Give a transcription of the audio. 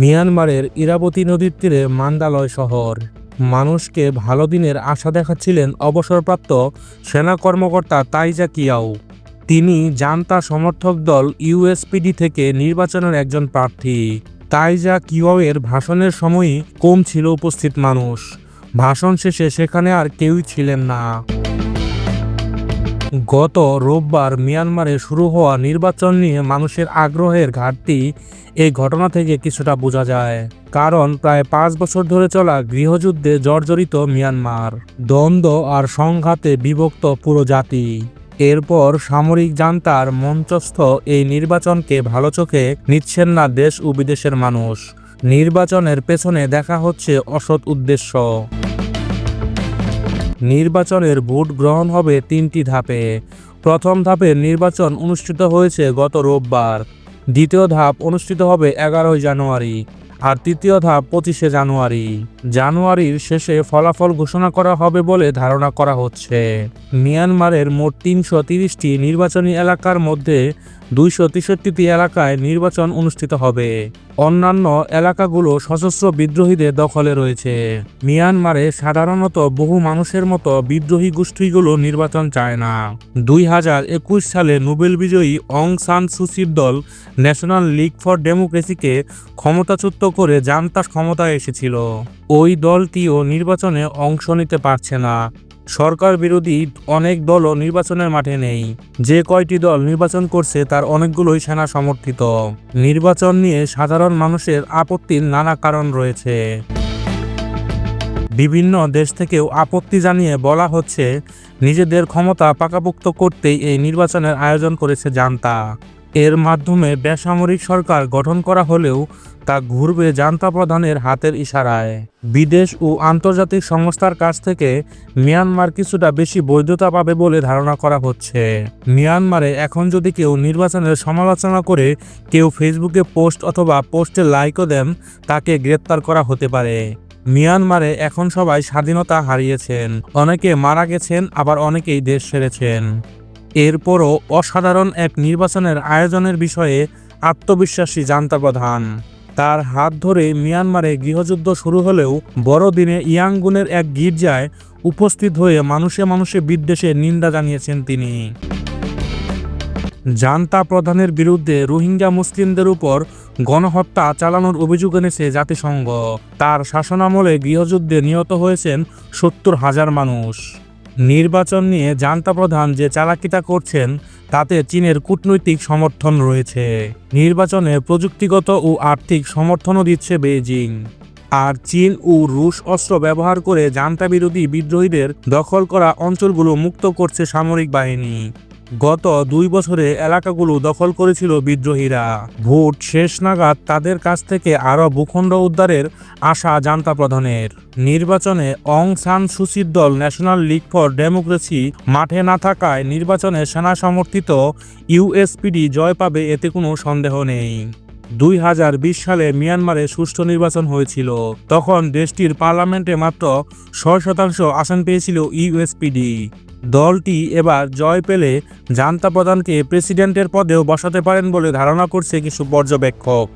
মিয়ানমারের ইরাবতী নদীর তীরে মান্দালয় শহর। মানুষকে ভালো দিনের আশা দেখাচ্ছিলেন অবসরপ্রাপ্ত সেনা কর্মকর্তা তাইজা কিয়াও। তিনি জান্তা সমর্থক দল ইউএসপিডি থেকে নির্বাচনের একজন প্রার্থী। তাইজা কিয়াওয়ের ভাষণের সময়ই কম ছিল উপস্থিত মানুষ। ভাষণ শেষে সেখানে আর কেউই ছিলেন না। গত রোববার মিয়ানমারে শুরু হওয়া নির্বাচন নিয়ে মানুষের আগ্রহের ঘাটতি এই ঘটনা থেকে কিছুটা বোঝা যায়। কারণ প্রায় 5 বছর ধরে চলা গৃহযুদ্ধে জর্জরিত মিয়ানমার, দ্বন্দ্ব আর সংঘাতে বিভক্ত পুরো জাতি। এরপর সামরিক জান্তার মঞ্চস্থ এই নির্বাচনকে ভালো চোখে নিচ্ছেন না দেশ ও বিদেশের মানুষ। নির্বাচনের পেছনে দেখা হচ্ছে অসৎ উদ্দেশ্য। নির্বাচনের ভোট গ্রহণ হবে 3টি ধাপে। প্রথম ধাপের নির্বাচন অনুষ্ঠিত হয়েছে গত রোববার। দ্বিতীয় ধাপ অনুষ্ঠিত হবে 11 জানুয়ারি আর তৃতীয় ধাপ 25 জানুয়ারি। জানুয়ারির শেষে ফলাফল ঘোষণা করা হবে বলে ধারণা করা হচ্ছে। মিয়ানমারের মোট 330টি নির্বাচনী এলাকার মধ্যে 263টি এলাকায় নির্বাচন অনুষ্ঠিত হবে। অন্যান্য এলাকাগুলো সশস্ত্র বিদ্রোহীদের দখলে রয়েছে। মিয়ানমারে সাধারণত বহু মানুষের মতো বিদ্রোহী গোষ্ঠীগুলো নির্বাচন চায় না। 2021 সালে নোবেল বিজয়ী অং সান সুচির দল ন্যাশনাল লীগ ফর ডেমোক্রেসিকে ক্ষমতাচ্যুত করে জান্তা ক্ষমতায় এসেছিল। ওই দলটিও নির্বাচনে অংশ নিতে পারছে না। সরকার বিরোধী অনেক দলও নির্বাচনের মাঠে নেই। যে কয়টি দল নির্বাচন করছে তার অনেকগুলোই সেনা সমর্থিত। নির্বাচন নিয়ে সাধারণ মানুষের আপত্তির নানা কারণ রয়েছে। বিভিন্ন দেশ থেকেও আপত্তি জানিয়ে বলা হচ্ছে, নিজেদের ক্ষমতা পাকাপোক্ত করতেই এই নির্বাচনের আয়োজন করেছে জান্তা। এর মাধ্যমে বেসামরিক সরকার গঠন করা হলেও তা ঘুরবে জান্তা প্রধানের হাতের ইশারায়। বিদেশ ও আন্তর্জাতিক সংস্থার কাছ থেকে মিয়ানমার কিছুটা বেশি বৈধতা পাবে বলে ধারণা করা হচ্ছে। মিয়ানমারে এখন যদি কেউ নির্বাচনের সমালোচনা করে কেউ ফেসবুকে পোস্ট অথবা পোস্টে লাইকও দেন, তাকে গ্রেপ্তার করা হতে পারে। মিয়ানমারে এখন সবাই স্বাধীনতা হারিয়েছেন, অনেকে মারা গেছেন, আবার অনেকেই দেশ ছেড়েছেন। এরপরও অসাধারণ এক নির্বাচনের আয়োজনের বিষয়ে আত্মবিশ্বাসী জান্তা প্রধান। তার হাত ধরে মিয়ানমারে গৃহযুদ্ধ শুরু হলেও বড়দিনে ইয়াঙ্গুনের এক গির্জায় উপস্থিত হয়ে মানুষে মানুষে বিদ্বেষের নিন্দা জানিয়েছেন তিনি। জান্তা প্রধানের বিরুদ্ধে রোহিঙ্গা মুসলিমদের উপর গণহত্যা চালানোর অভিযোগ এনেছে জাতিসংঘ। তার শাসনামলে গৃহযুদ্ধে নিহত হয়েছেন 70,000 মানুষ। নির্বাচন নিয়ে জান্তা প্রধান যে চালাকিটা করছেন তাতে চীনের কূটনৈতিক সমর্থন রয়েছে। নির্বাচনে প্রযুক্তিগত ও আর্থিক সমর্থনও দিচ্ছে বেইজিং। আর চীন ও রুশ অস্ত্র ব্যবহার করে জান্তা বিরোধী বিদ্রোহীদের দখল করা অঞ্চলগুলো মুক্ত করছে সামরিক বাহিনী। গত 2 বছরে এলাকাগুলো দখল করেছিল বিদ্রোহীরা। ভোট শেষ নাগাদ তাদের কাছ থেকে আরও ভূখণ্ড উদ্ধারের আশা জান্তা প্রধানের। নির্বাচনে অং সান সুচির দল ন্যাশনাল লীগ ফর ডেমোক্রেসি মাঠে না থাকায় নির্বাচনে সেনা সমর্থিত ইউএসপিডি জয় পাবে, এতে কোনো সন্দেহ নেই। 2020 সালে মিয়ানমারে সুষ্ঠু নির্বাচন হয়েছিল। তখন দেশটির পার্লামেন্টে মাত্র 6% আসন পেয়েছিল ইউএসপিডি। দলটি এবার জয় পেলে জান্তা প্রধানকে প্রেসিডেন্টের পদেও বসাতে পারেন বলে ধারণা করছে কিছু পর্যবেক্ষক।